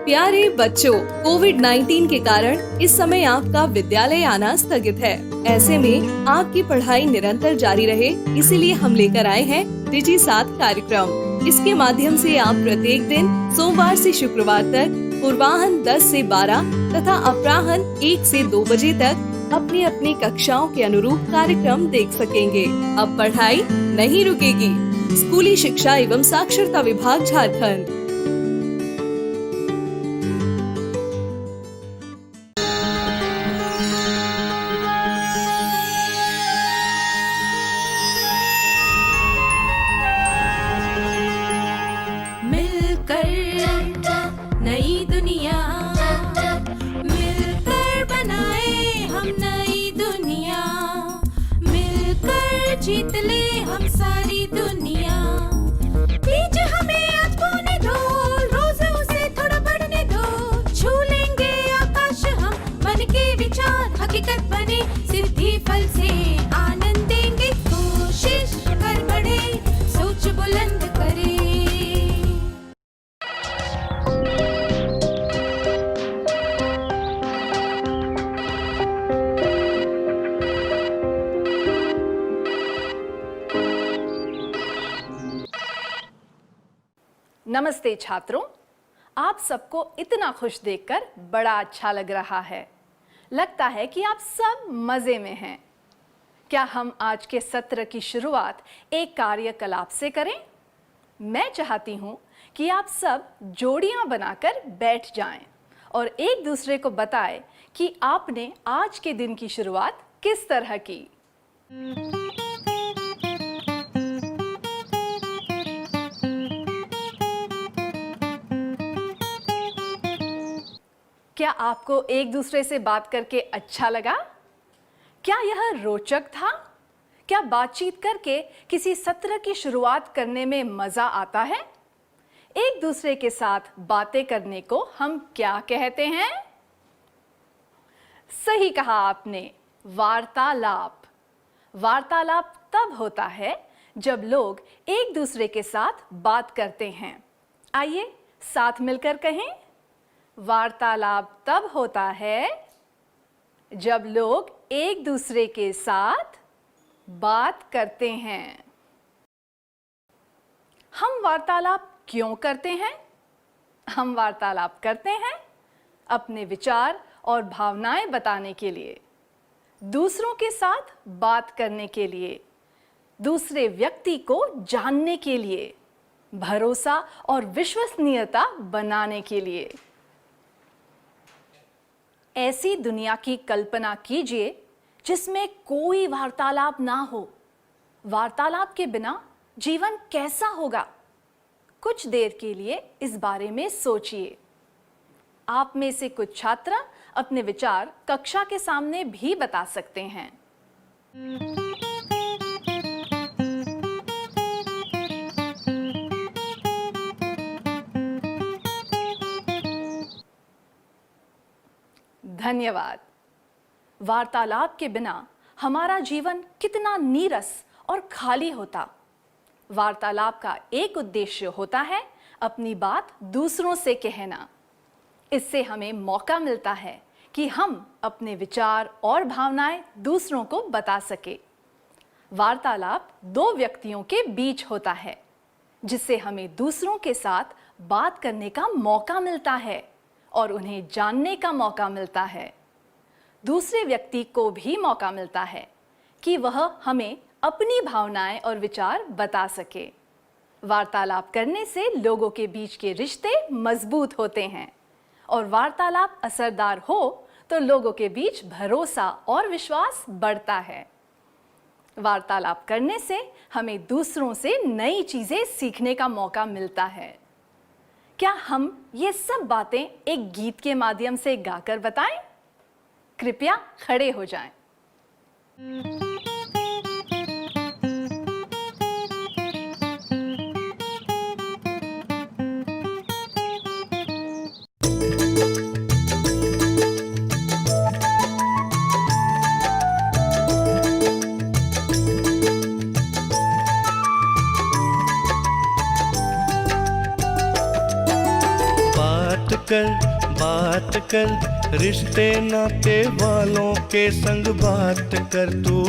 प्यारे बच्चों, कोविड-19 के कारण इस समय आपका विद्यालय आना स्थगित है। ऐसे में आपकी पढ़ाई निरंतर जारी रहे, इसीलिए हम लेकर आए हैं डिजी साथ कार्यक्रम। इसके माध्यम से आप प्रत्येक दिन सोमवार से शुक्रवार तक पूर्वाह्न 10 से 12 तथा अपराह्न 1 से 2 बजे तक अपनी अपनी कक्षाओं के अनुरूप कार्यक्रम देख सकेंगे। अब पढ़ाई नहीं रुकेगी। स्कूली शिक्षा एवं साक्षरता विभाग झारखंड। नई दुनिया मिलकर बनाए हम नई दुनिया, मिलकर जीत ले हम सारी दुनिया। बीच हमें आज बोने दो, रोज उसे थोड़ा बढ़ने दो, छू लेंगे आकाश हम, मन के विचार हकीकत बने, सिद्धि फल से आनंद देंगे, कोशिश कर बढ़े, सोच बुलंद करे। नमस्ते छात्रों, आप सबको इतना खुश देखकर बड़ा अच्छा लग रहा है। लगता है कि आप सब मज़े में हैं। क्या हम आज के सत्र की शुरुआत एक कार्यकलाप से करें? मैं चाहती हूँ कि आप सब जोड़ियाँ बनाकर बैठ जाएं और एक दूसरे को बताएं कि आपने आज के दिन की शुरुआत किस तरह की। क्या आपको एक दूसरे से बात करके अच्छा लगा? क्या यह रोचक था? क्या बातचीत करके किसी सत्र की शुरुआत करने में मजा आता है? एक दूसरे के साथ बातें करने को हम क्या कहते हैं? सही कहा आपने, वार्तालाप। वार्तालाप तब होता है जब लोग एक दूसरे के साथ बात करते हैं। आइए साथ मिलकर कहें, वार्तालाप तब होता है जब लोग एक दूसरे के साथ बात करते हैं। हम वार्तालाप क्यों करते हैं? हम वार्तालाप करते हैं अपने विचार और भावनाएं बताने के लिए, दूसरों के साथ बात करने के लिए, दूसरे व्यक्ति को जानने के लिए, भरोसा और विश्वसनीयता बनाने के लिए। ऐसी दुनिया की कल्पना कीजिए जिसमें कोई वार्तालाप ना हो। वार्तालाप के बिना जीवन कैसा होगा? कुछ देर के लिए इस बारे में सोचिए। आप में से कुछ छात्र अपने विचार कक्षा के सामने भी बता सकते हैं। धन्यवाद। वार्तालाप के बिना हमारा जीवन कितना नीरस और खाली होता। वार्तालाप का एक उद्देश्य होता है अपनी बात दूसरों से कहना। इससे हमें मौका मिलता है कि हम अपने विचार और भावनाएं दूसरों को बता सके। वार्तालाप दो व्यक्तियों के बीच होता है, जिससे हमें दूसरों के साथ बात करने का मौका मिलता है और उन्हें जानने का मौका मिलता है। दूसरे व्यक्ति को भी मौका मिलता है कि वह हमें अपनी भावनाएं और विचार बता सके। वार्तालाप करने से लोगों के बीच के रिश्ते मजबूत होते हैं और वार्तालाप असरदार हो तो लोगों के बीच भरोसा और विश्वास बढ़ता है। वार्तालाप करने से हमें दूसरों से नई चीजें सीखने का मौका मिलता है। क्या हम ये सब बातें एक गीत के माध्यम से गाकर बताएं? कृपया खड़े हो जाएं। बात कर रिश्ते नाते वालों के संग बात कर तू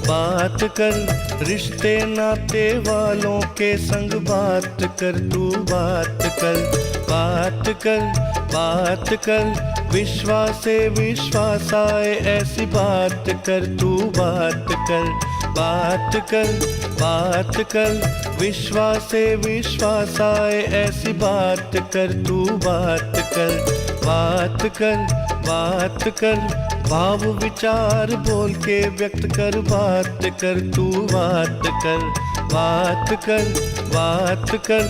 बात कर रिश्ते नाते वालों के संग बात कर तू बात कर विश्वास से विश्वास आए ऐसी बात कर तू बात कर विश्वास से विश्वास आए ऐसी बात कर तू बात कर भाव विचार बोल के व्यक्त कर बात कर तू बात कर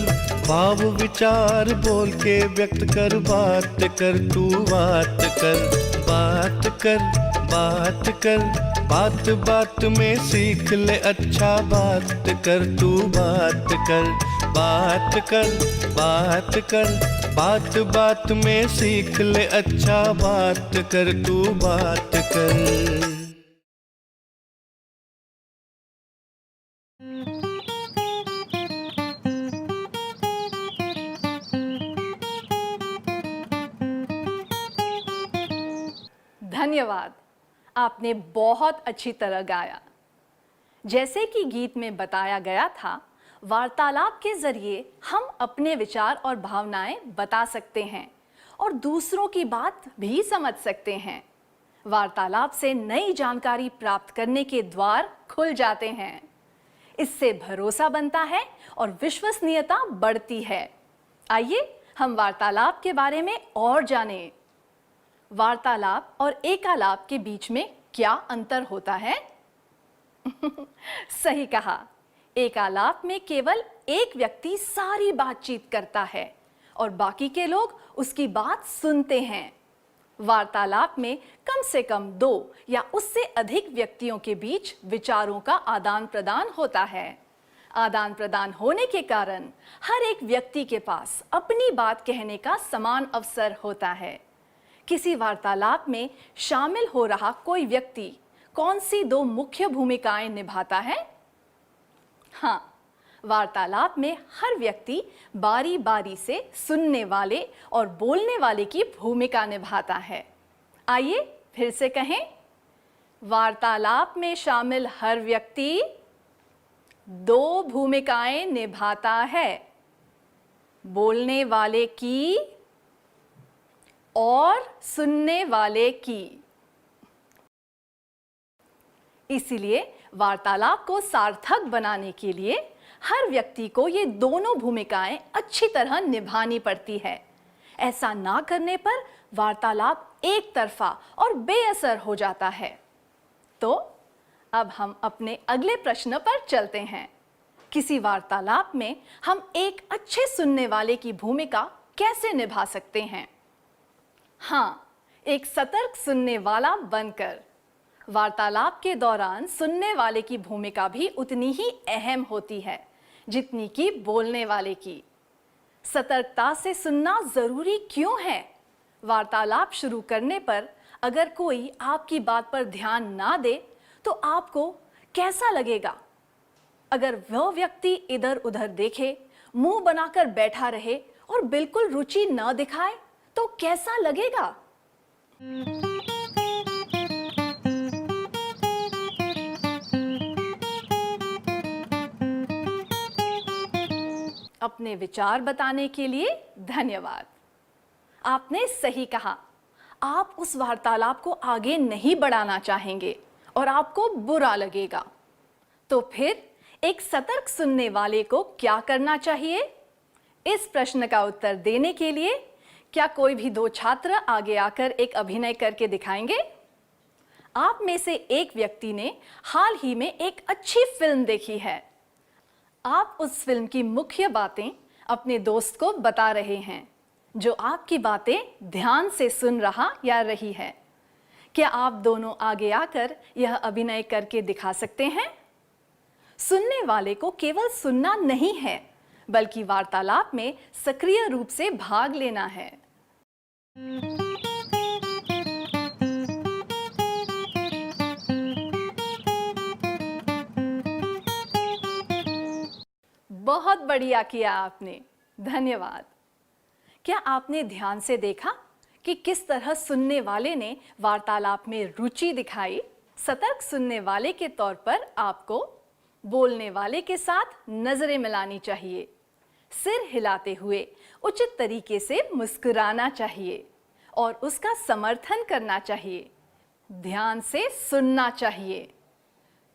भाव विचार बोल के व्यक्त कर बात कर तू बात में सीख ले अच्छा बात कर तू बात में सीख ले अच्छा बात कर तू बात कर। धन्यवाद, आपने बहुत अच्छी तरह गाया। जैसे कि गीत में बताया गया था, वार्तालाप के जरिए हम अपने विचार और भावनाएं बता सकते हैं और दूसरों की बात भी समझ सकते हैं। वार्तालाप से नई जानकारी प्राप्त करने के द्वार खुल जाते हैं। इससे भरोसा बनता है और विश्वसनीयता बढ़ती है। आइए हम वार्तालाप के बारे में और जानें। वार्तालाप और एकालाप के बीच में क्या अंतर होता है? सही कहा, एकालाप में केवल एक व्यक्ति सारी बातचीत करता है और बाकी के लोग उसकी बात सुनते हैं। वार्तालाप में कम से कम 2 या उससे अधिक व्यक्तियों के बीच विचारों का आदान प्रदान होता है। आदान प्रदान होने के कारण हर एक व्यक्ति के पास अपनी बात कहने का समान अवसर होता है। किसी वार्तालाप में शामिल हो रहा कोई व्यक्ति कौन सी 2 मुख्य भूमिकाएं निभाता है? हाँ, वार्तालाप में हर व्यक्ति बारी बारी से सुनने वाले और बोलने वाले की भूमिका निभाता है। आइए फिर से कहें, वार्तालाप में शामिल हर व्यक्ति 2 भूमिकाएं निभाता है, बोलने वाले की और सुनने वाले की। इसीलिए वार्तालाप को सार्थक बनाने के लिए हर व्यक्ति को ये दोनों भूमिकाएं अच्छी तरह निभानी पड़ती है। ऐसा ना करने पर वार्तालाप एक तरफा और बेअसर हो जाता है। तो अब हम अपने अगले प्रश्न पर चलते हैं। किसी वार्तालाप में हम एक अच्छे सुनने वाले की भूमिका कैसे निभा सकते हैं? हाँ, एक सतर्क सुनने वाला बनकर। वार्तालाप के दौरान सुनने वाले की भूमिका भी उतनी ही अहम होती है जितनी कि बोलने वाले की। सतर्कता से सुनना जरूरी क्यों है? वार्तालाप शुरू करने पर अगर कोई आपकी बात पर ध्यान ना दे तो आपको कैसा लगेगा? अगर वह व्यक्ति इधर उधर देखे, मुंह बनाकर बैठा रहे और बिल्कुल रुचि न दिखाए तो कैसा लगेगा? अपने विचार बताने के लिए धन्यवाद। आपने सही कहा, आप उस वार्तालाप को आगे नहीं बढ़ाना चाहेंगे और आपको बुरा लगेगा। तो फिर एक सतर्क सुनने वाले को क्या करना चाहिए? इस प्रश्न का उत्तर देने के लिए क्या कोई भी 2 छात्र आगे आकर एक अभिनय करके दिखाएंगे? आप में से एक व्यक्ति ने हाल ही में एक अच्छी फिल्म देखी है। आप उस फिल्म की मुख्य बातें अपने दोस्त को बता रहे हैं, जो आपकी बातें ध्यान से सुन रहा या रही है। क्या आप दोनों आगे आकर यह अभिनय करके दिखा सकते हैं? सुनने वाले को केवल सुनना नहीं है, बल्कि वार्तालाप में सक्रिय रूप से भाग लेना है। बहुत बढ़िया किया आपने। धन्यवाद। क्या आपने ध्यान से देखा कि किस तरह सुनने वाले ने वार्तालाप में रुचि दिखाई? सतर्क सुनने वाले के तौर पर आपको बोलने वाले के साथ नजरें मिलानी चाहिए, सिर हिलाते हुए उचित तरीके से मुस्कुराना चाहिए और उसका समर्थन करना चाहिए। ध्यान से सुनना चाहिए,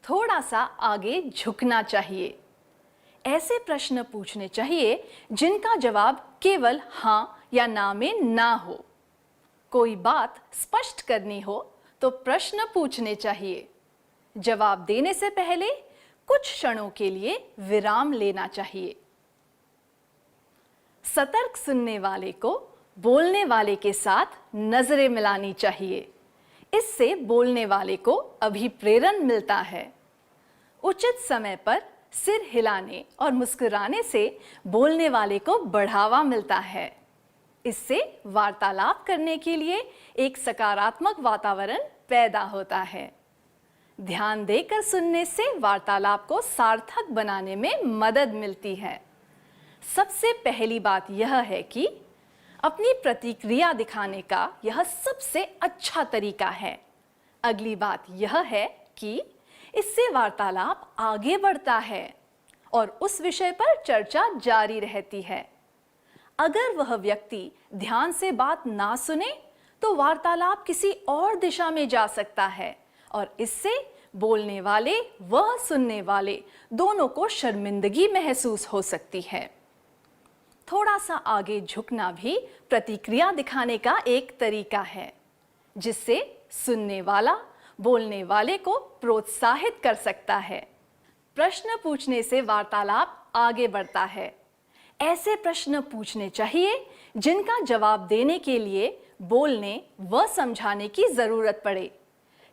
थोड़ा सा आगे झुकना चाहिए। ऐसे प्रश्न पूछने चाहिए जिनका जवाब केवल हाँ या ना में ना हो। कोई बात स्पष्ट करनी हो तो प्रश्न पूछने चाहिए। जवाब देने से पहले कुछ क्षणों के लिए विराम लेना चाहिए। सतर्क सुनने वाले को बोलने वाले के साथ नजरें मिलानी चाहिए। इससे बोलने वाले को अभिप्रेरण मिलता है। उचित समय पर सिर हिलाने और मुस्कुराने से बोलने वाले को बढ़ावा मिलता है। इससे वार्तालाप करने के लिए एक सकारात्मक वातावरण पैदा होता है। ध्यान देकर सुनने से वार्तालाप को सार्थक बनाने में मदद मिलती है। सबसे पहली बात यह है कि अपनी प्रतिक्रिया दिखाने का यह सबसे अच्छा तरीका है। अगली बात यह है कि इससे वार्तालाप आगे बढ़ता है और उस विषय पर चर्चा जारी रहती है। अगर वह व्यक्ति ध्यान से बात ना सुने तो वार्तालाप किसी और दिशा में जा सकता है और इससे बोलने वाले व सुनने वाले दोनों को शर्मिंदगी महसूस हो सकती है। थोड़ा सा आगे झुकना भी प्रतिक्रिया दिखाने का एक तरीका है, जिससे सुनने वाला बोलने वाले को प्रोत्साहित कर सकता है। प्रश्न पूछने से वार्तालाप आगे बढ़ता है। ऐसे प्रश्न पूछने चाहिए जिनका जवाब देने के लिए बोलने व समझाने की जरूरत पड़े।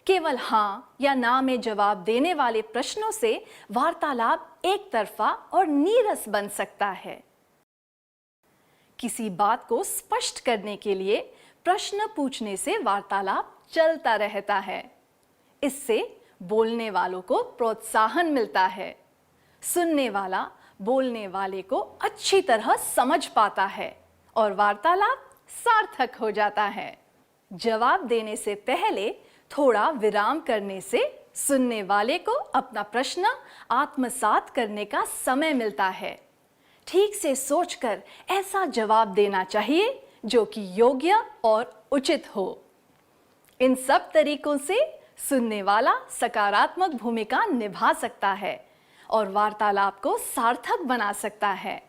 केवल हाँ या ना में जवाब देने वाले प्रश्नों से वार्तालाप एक तरफा और नीरस बन सकता है। किसी बात को स्पष्ट करने के लिए प्रश्न पूछने से वार्तालाप चलता रहता है। इससे बोलने वालों को प्रोत्साहन मिलता है। सुनने वाला बोलने वाले को अच्छी तरह समझ पाता है और वार्तालाप सार्थक हो जाता है। जवाब देने से पहले थोड़ा विराम करने से सुनने वाले को अपना प्रश्न आत्मसात करने का समय मिलता है। ठीक से सोचकर ऐसा जवाब देना चाहिए जो कि योग्य और उचित हो। इन सब तरीकों से सुनने वाला सकारात्मक भूमिका निभा सकता है और वार्तालाप को सार्थक बना सकता है।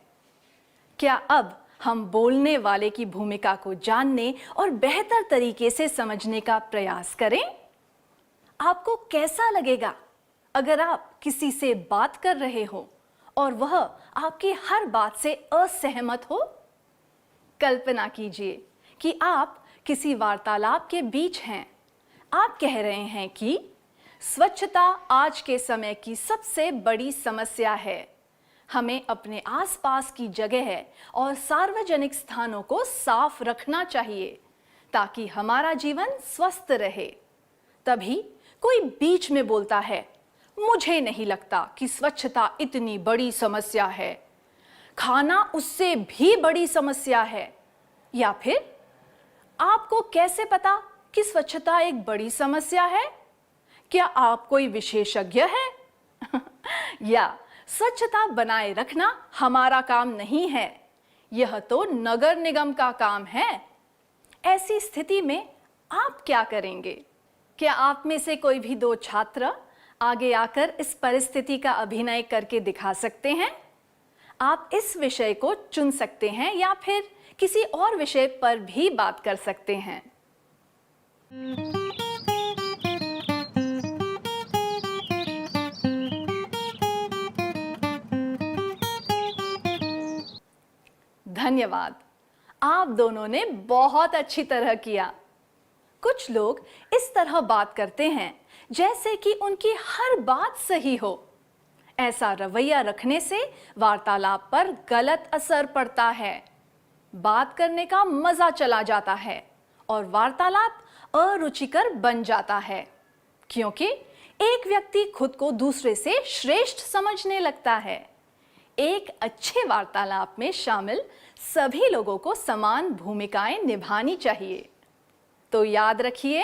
क्या अब हम बोलने वाले की भूमिका को जानने और बेहतर तरीके से समझने का प्रयास करें? आपको कैसा लगेगा अगर आप किसी से बात कर रहे हो और वह आपकी हर बात से असहमत हो? कल्पना कीजिए कि आप किसी वार्तालाप के बीच हैं। आप कह रहे हैं कि स्वच्छता आज के समय की सबसे बड़ी समस्या है। हमें अपने आसपास की जगह और सार्वजनिक स्थानों को साफ रखना चाहिए ताकि हमारा जीवन स्वस्थ रहे। तभी कोई बीच में बोलता है, मुझे नहीं लगता कि स्वच्छता इतनी बड़ी समस्या है, खाना उससे भी बड़ी समस्या है। या फिर आपको कैसे पता कि स्वच्छता एक बड़ी समस्या है? क्या आप कोई विशेषज्ञ हैं? या स्वच्छता बनाए रखना हमारा काम नहीं है, यह तो नगर निगम का काम है। ऐसी स्थिति में आप क्या करेंगे? क्या आप में से कोई भी दो छात्र आगे आकर इस परिस्थिति का अभिनय करके दिखा सकते हैं? आप इस विषय को चुन सकते हैं या फिर किसी और विषय पर भी बात कर सकते हैं। धन्यवाद। आप दोनों ने बहुत अच्छी तरह किया। कुछ लोग इस तरह बात करते हैं जैसे कि उनकी हर बात सही हो। ऐसा रवैया रखने से वार्तालाप पर गलत असर पड़ता है। बात करने का मजा चला जाता है और वार्तालाप अरुचिकर बन जाता है, क्योंकि एक व्यक्ति खुद को दूसरे से श्रेष्ठ समझने लगता है। एक अच्छे वार्तालाप में शामिल सभी लोगों को समान भूमिकाएं निभानी चाहिए। तो याद रखिए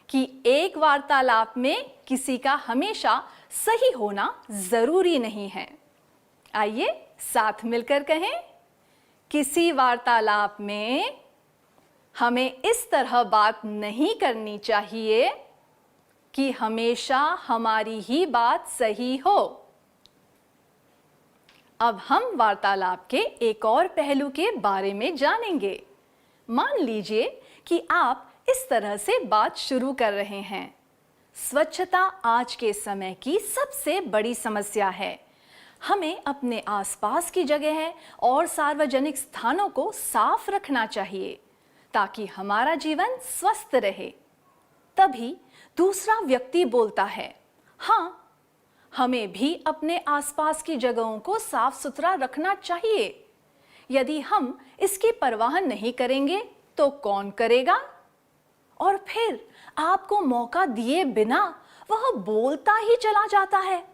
कि एक वार्तालाप में किसी का हमेशा सही होना जरूरी नहीं है। आइए साथ मिलकर कहें, किसी वार्तालाप में हमें इस तरह बात नहीं करनी चाहिए कि हमेशा हमारी ही बात सही हो। अब हम वार्तालाप के एक और पहलू के बारे में जानेंगे। मान लीजिए कि आप इस तरह से बात शुरू कर रहे हैं, स्वच्छता आज के समय की सबसे बड़ी समस्या है। हमें अपने आसपास की जगह और सार्वजनिक स्थानों को साफ रखना चाहिए ताकि हमारा जीवन स्वस्थ रहे। तभी दूसरा व्यक्ति बोलता है, हाँ, हमें भी अपने आसपास की जगहों को साफ सुथरा रखना चाहिए। यदि हम इसकी परवाह नहीं करेंगे तो कौन करेगा? और फिर आपको मौका दिए बिना वह बोलता ही चला जाता है।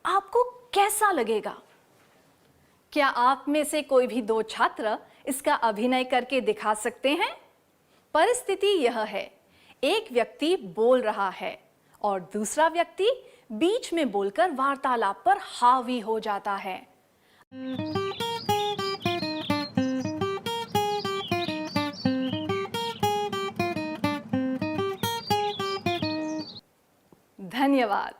आपको कैसा लगेगा? क्या आप में से कोई भी दो छात्र इसका अभिनय करके दिखा सकते हैं? परिस्थिति यह है, एक व्यक्ति बोल रहा है और दूसरा व्यक्ति बीच में बोलकर वार्तालाप पर हावी हो जाता है। धन्यवाद,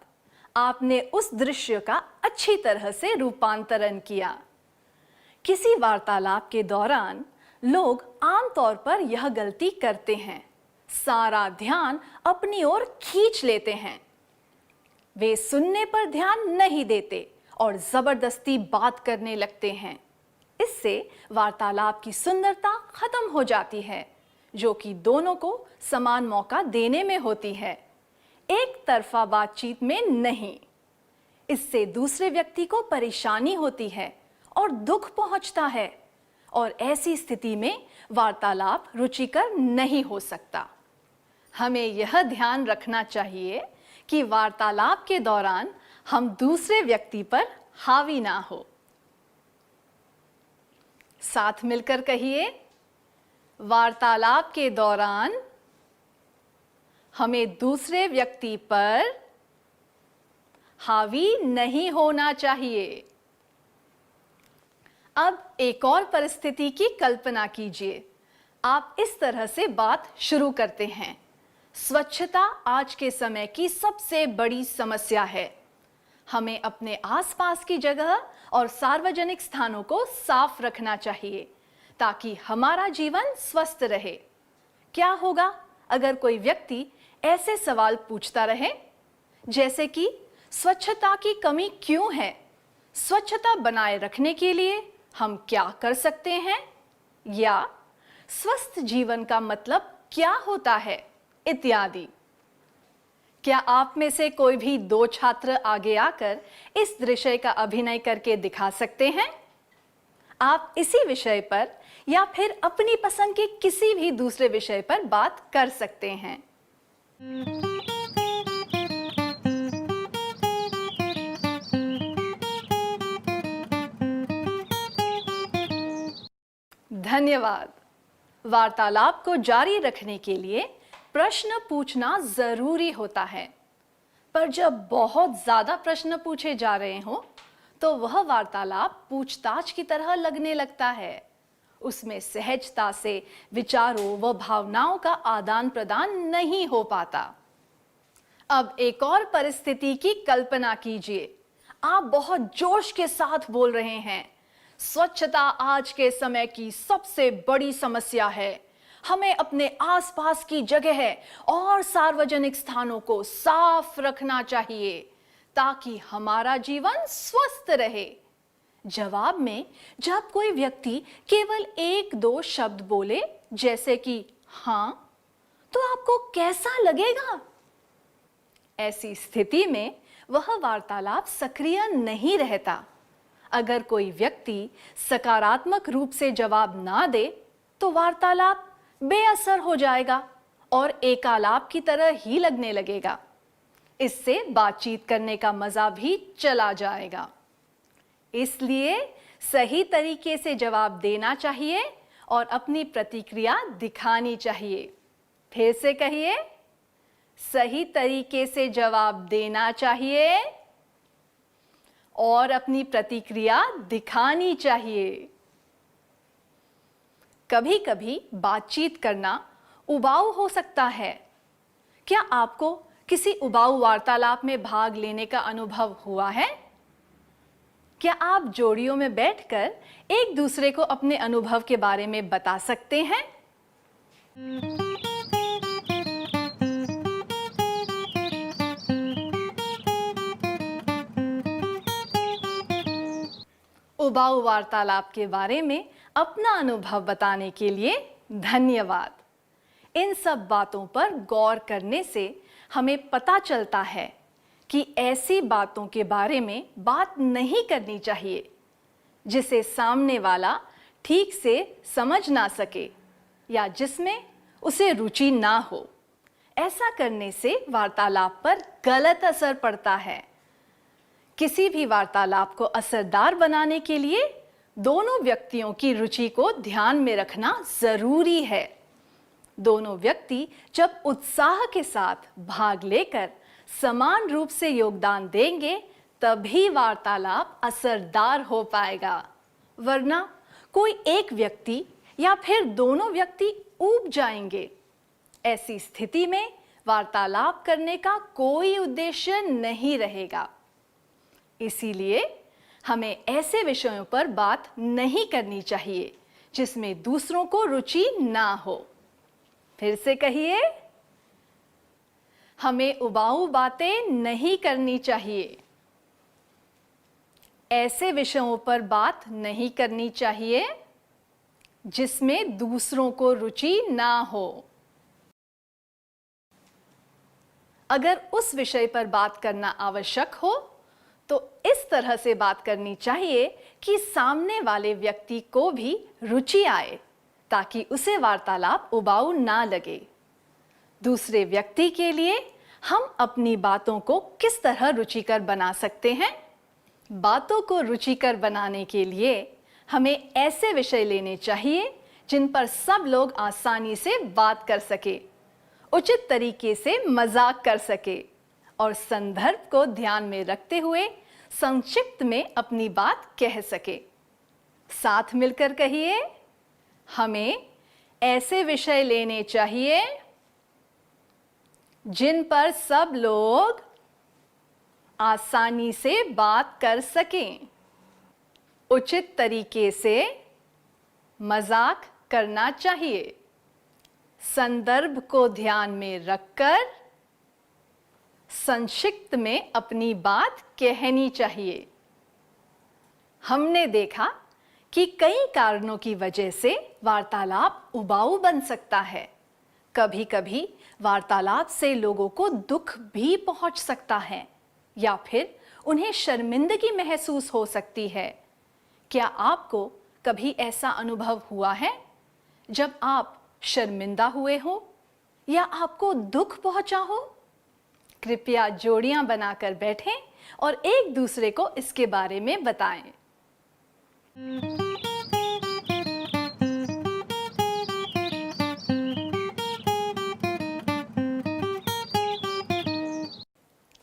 आपने उस दृश्य का अच्छी तरह से रूपांतरण किया। किसी वार्तालाप के दौरान लोग आमतौर पर यह गलती करते हैं, सारा ध्यान अपनी ओर खींच लेते हैं। वे सुनने पर ध्यान नहीं देते और जबरदस्ती बात करने लगते हैं। इससे वार्तालाप की सुंदरता खत्म हो जाती है, जो कि दोनों को समान मौका देने में होती है, एक तरफा बातचीत में नहीं। इससे दूसरे व्यक्ति को परेशानी होती है और दुख पहुंचता है, और ऐसी स्थिति में वार्तालाप रुचिकर नहीं हो सकता। हमें यह ध्यान रखना चाहिए कि वार्तालाप के दौरान हम दूसरे व्यक्ति पर हावी ना हो। साथ मिलकर कहिए, वार्तालाप के दौरान हमें दूसरे व्यक्ति पर हावी नहीं होना चाहिए। अब एक और परिस्थिति की कल्पना कीजिए। आप इस तरह से बात शुरू करते हैं, स्वच्छता आज के समय की सबसे बड़ी समस्या है। हमें अपने आसपास की जगह और सार्वजनिक स्थानों को साफ रखना चाहिए ताकि हमारा जीवन स्वस्थ रहे। क्या होगा अगर कोई व्यक्ति ऐसे सवाल पूछता रहे, जैसे कि स्वच्छता की कमी क्यों है? स्वच्छता बनाए रखने के लिए हम क्या कर सकते हैं? या स्वस्थ जीवन का मतलब क्या होता है? इत्यादि। क्या आप में से कोई भी दो छात्र आगे आकर इस दृश्य का अभिनय करके दिखा सकते हैं? आप इसी विषय पर या फिर अपनी पसंद के किसी भी दूसरे विषय पर बात कर सकते हैं। धन्यवाद। वार्तालाप को जारी रखने के लिए प्रश्न पूछना जरूरी होता है, पर जब बहुत ज्यादा प्रश्न पूछे जा रहे हो तो वह वार्तालाप पूछताछ की तरह लगने लगता है। उसमें सहजता से विचारों व भावनाओं का आदान प्रदान नहीं हो पाता। अब एक और परिस्थिति की कल्पना कीजिए। आप बहुत जोश के साथ बोल रहे हैं, स्वच्छता आज के समय की सबसे बड़ी समस्या है। हमें अपने आसपास की जगह और सार्वजनिक स्थानों को साफ रखना चाहिए ताकि हमारा जीवन स्वस्थ रहे। जवाब में जब कोई व्यक्ति केवल एक दो शब्द बोले, जैसे कि हाँ, तो आपको कैसा लगेगा? ऐसी स्थिति में वह वार्तालाप सक्रिय नहीं रहता। अगर कोई व्यक्ति सकारात्मक रूप से जवाब ना दे तो वार्तालाप बेअसर हो जाएगा और एकालाप की तरह ही लगने लगेगा। इससे बातचीत करने का मजा भी चला जाएगा। इसलिए सही तरीके से जवाब देना चाहिए और अपनी प्रतिक्रिया दिखानी चाहिए। फिर से कहिए, सही तरीके से जवाब देना चाहिए और अपनी प्रतिक्रिया दिखानी चाहिए। कभी-कभी बातचीत करना उबाऊ हो सकता है। क्या आपको किसी उबाऊ वार्तालाप में भाग लेने का अनुभव हुआ है? क्या आप जोड़ियों में बैठकर एक दूसरे को अपने अनुभव के बारे में बता सकते हैं? उबाऊ वार्तालाप के बारे में अपना अनुभव बताने के लिए धन्यवाद। इन सब बातों पर गौर करने से हमें पता चलता है कि ऐसी बातों के बारे में बात नहीं करनी चाहिए जिसे सामने वाला ठीक से समझ ना सके या जिसमें उसे रुचि ना हो। ऐसा करने से वार्तालाप पर गलत असर पड़ता है। किसी भी वार्तालाप को असरदार बनाने के लिए दोनों व्यक्तियों की रुचि को ध्यान में रखना जरूरी है। दोनों व्यक्ति जब उत्साह के साथ भाग लेकर समान रूप से योगदान देंगे तभी वार्तालाप असरदार हो पाएगा, वरना कोई एक व्यक्ति या फिर दोनों व्यक्ति ऊब जाएंगे। ऐसी स्थिति में वार्तालाप करने का कोई उद्देश्य नहीं रहेगा। इसीलिए हमें ऐसे विषयों पर बात नहीं करनी चाहिए जिसमें दूसरों को रुचि ना हो। फिर से कहिए, हमें उबाऊ बातें नहीं करनी चाहिए। ऐसे विषयों पर बात नहीं करनी चाहिए जिसमें दूसरों को रुचि ना हो। अगर उस विषय पर बात करना आवश्यक हो तो इस तरह से बात करनी चाहिए कि सामने वाले व्यक्ति को भी रुचि आए, ताकि उसे वार्तालाप उबाऊ ना लगे। दूसरे व्यक्ति के लिए हम अपनी बातों को किस तरह रुचिकर बना सकते हैं? बातों को रुचिकर बनाने के लिए हमें ऐसे विषय लेने चाहिए जिन पर सब लोग आसानी से बात कर सके, उचित तरीके से मजाक कर सके और संदर्भ को ध्यान में रखते हुए संक्षिप्त में अपनी बात कह सके। साथ मिलकर कहिए, हमें ऐसे विषय लेने चाहिए जिन पर सब लोग आसानी से बात कर सकें, उचित तरीके से मजाक करना चाहिए, संदर्भ को ध्यान में रखकर संक्षिप्त में अपनी बात कहनी चाहिए। हमने देखा कि कई कारणों की वजह से वार्तालाप उबाऊ बन सकता है। कभी-कभी वार्तालाप से लोगों को दुख भी पहुंच सकता है या फिर उन्हें शर्मिंदगी महसूस हो सकती है। क्या आपको कभी ऐसा अनुभव हुआ है जब आप शर्मिंदा हुए हो या आपको दुख पहुंचा हो? कृपया जोड़ियां बनाकर बैठें और एक दूसरे को इसके बारे में बताएं।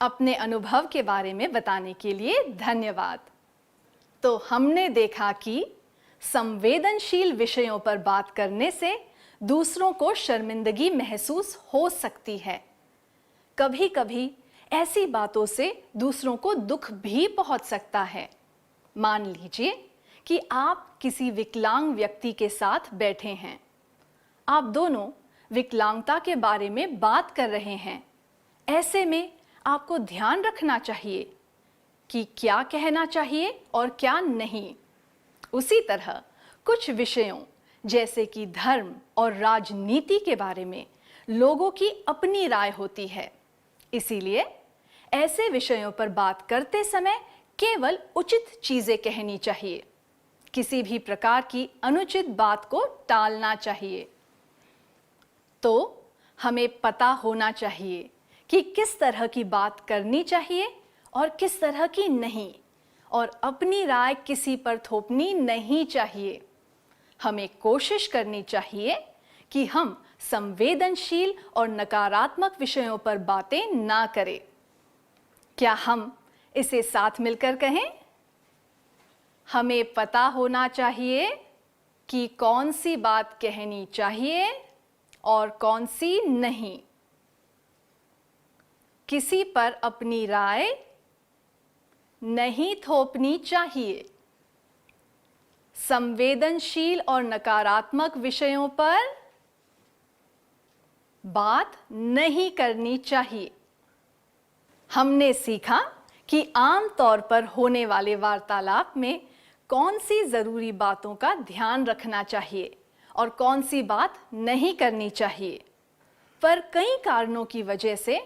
अपने अनुभव के बारे में बताने के लिए धन्यवाद। तो हमने देखा कि संवेदनशील विषयों पर बात करने से दूसरों को शर्मिंदगी महसूस हो सकती है। कभी-कभी ऐसी बातों से दूसरों को दुख भी पहुंच सकता है। मान लीजिए कि आप किसी विकलांग व्यक्ति के साथ बैठे हैं। आप दोनों विकलांगता के बारे में बात कर रहे हैं। ऐसे में आपको ध्यान रखना चाहिए कि क्या कहना चाहिए और क्या नहीं। उसी तरह कुछ विषयों जैसे कि धर्म और राजनीति के बारे में लोगों की अपनी राय होती है। इसीलिए ऐसे विषयों पर बात करते समय केवल उचित चीजें कहनी चाहिए। किसी भी प्रकार की अनुचित बात को टालना चाहिए। तो हमें पता होना चाहिए कि किस तरह की बात करनी चाहिए और किस तरह की नहीं, और अपनी राय किसी पर थोपनी नहीं चाहिए। हमें कोशिश करनी चाहिए कि हम संवेदनशील और नकारात्मक विषयों पर बातें ना करें। क्या हम इसे साथ मिलकर कहें? हमें पता होना चाहिए कि कौन सी बात कहनी चाहिए और कौन सी नहीं। किसी पर अपनी राय नहीं थोपनी चाहिए। संवेदनशील और नकारात्मक विषयों पर बात नहीं करनी चाहिए। हमने सीखा कि आम तौर पर होने वाले वार्तालाप में कौन सी जरूरी बातों का ध्यान रखना चाहिए और कौन सी बात नहीं करनी चाहिए। पर कई कारणों की वजह से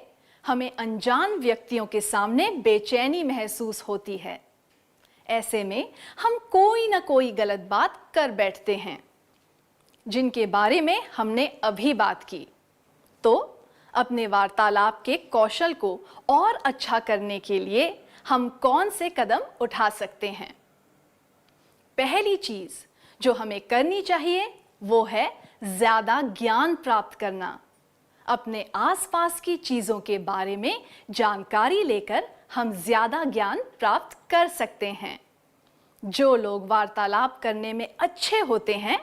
हमें अनजान व्यक्तियों के सामने बेचैनी महसूस होती है। ऐसे में हम कोई ना कोई गलत बात कर बैठते हैं जिनके बारे में हमने अभी बात की। तो अपने वार्तालाप के कौशल को और अच्छा करने के लिए हम कौन से कदम उठा सकते हैं? पहली चीज जो हमें करनी चाहिए वो है ज्यादा ज्ञान प्राप्त करना। अपने आसपास की चीजों के बारे में जानकारी लेकर हम ज्यादा ज्ञान प्राप्त कर सकते हैं। जो लोग वार्तालाप करने में अच्छे होते हैं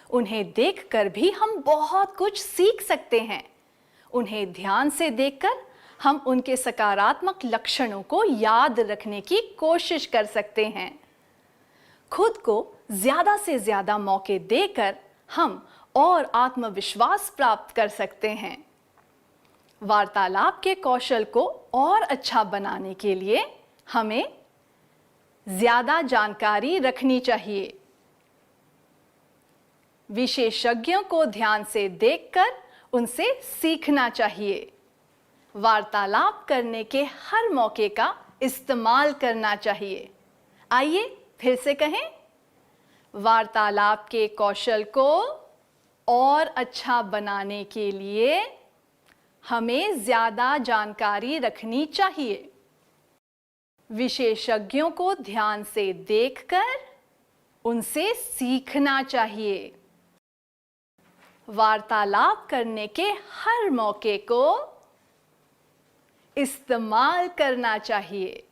उन्हें देखकर भी हम बहुत कुछ सीख सकते हैं। उन्हें ध्यान से देखकर हम उनके सकारात्मक लक्षणों को याद रखने की कोशिश कर सकते हैं। खुद को ज्यादा से ज्यादा मौके देकर हम और आत्मविश्वास प्राप्त कर सकते हैं। वार्तालाप के कौशल को और अच्छा बनाने के लिए हमें ज्यादा जानकारी रखनी चाहिए। विशेषज्ञों को ध्यान से देखकर उनसे सीखना चाहिए। वार्तालाप करने के हर मौके का इस्तेमाल करना चाहिए। आइए फिर से कहें, वार्तालाप के कौशल को और अच्छा बनाने के लिए हमें ज्यादा जानकारी रखनी चाहिए। विशेषज्ञों को ध्यान से देखकर उनसे सीखना चाहिए। वार्तालाप करने के हर मौके को इस्तेमाल करना चाहिए।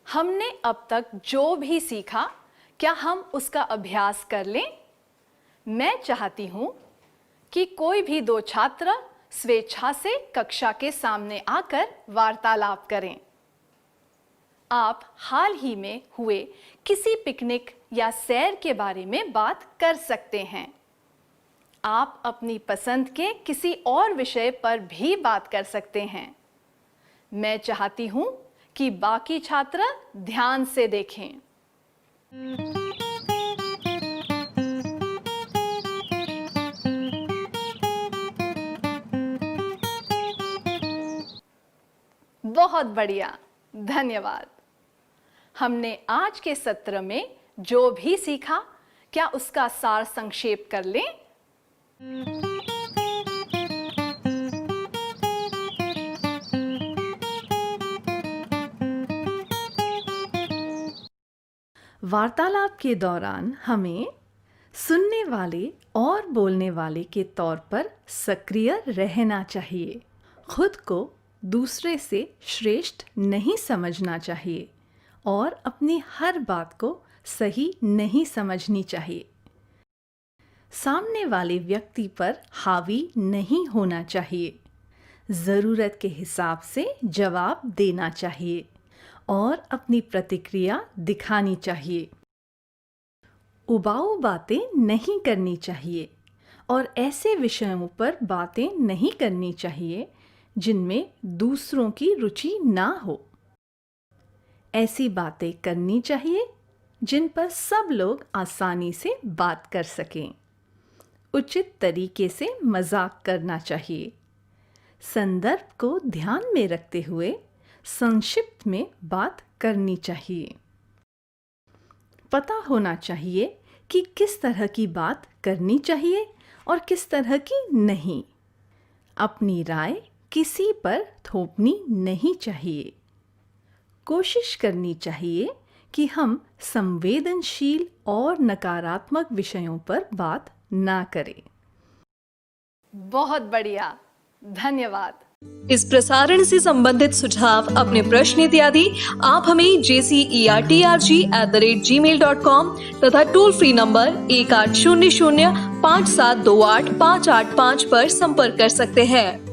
हमने अब तक जो भी सीखा, क्या हम उसका अभ्यास कर लें? मैं चाहती हूं कि कोई भी दो छात्र स्वेच्छा से कक्षा के सामने आकर वार्तालाप करें। आप हाल ही में हुए किसी पिकनिक या सैर के बारे में बात कर सकते हैं। आप अपनी पसंद के किसी और विषय पर भी बात कर सकते हैं। मैं चाहती हूं कि बाकी छात्र ध्यान से देखें। बहुत बढ़िया, धन्यवाद। हमने आज के सत्र में जो भी सीखा, क्या उसका सार संक्षेप कर लें? वार्तालाप के दौरान हमें सुनने वाले और बोलने वाले के तौर पर सक्रिय रहना चाहिए। खुद को दूसरे से श्रेष्ठ नहीं समझना चाहिए और अपनी हर बात को सही नहीं समझनी चाहिए। सामने वाले व्यक्ति पर हावी नहीं होना चाहिए। ज़रूरत के हिसाब से जवाब देना चाहिए और अपनी प्रतिक्रिया दिखानी चाहिए। उबाऊ बातें नहीं करनी चाहिए और ऐसे विषयों पर बातें नहीं करनी चाहिए जिनमें दूसरों की रुचि ना हो। ऐसी बातें करनी चाहिए जिन पर सब लोग आसानी से बात कर सकें। उचित तरीके से मजाक करना चाहिए। संदर्भ को ध्यान में रखते हुए संक्षिप्त में बात करनी चाहिए। पता होना चाहिए कि किस तरह की बात करनी चाहिए और किस तरह की नहीं। अपनी राय किसी पर थोपनी नहीं चाहिए। कोशिश करनी चाहिए कि हम संवेदनशील और नकारात्मक विषयों पर बात ना करें। बहुत बढ़िया, धन्यवाद। इस प्रसारण से संबंधित सुझाव, अपने प्रश्न इत्यादि आप हमें jcerg@gmail.com तथा टोल फ्री नंबर 1800 5728 585 पर संपर्क कर सकते हैं।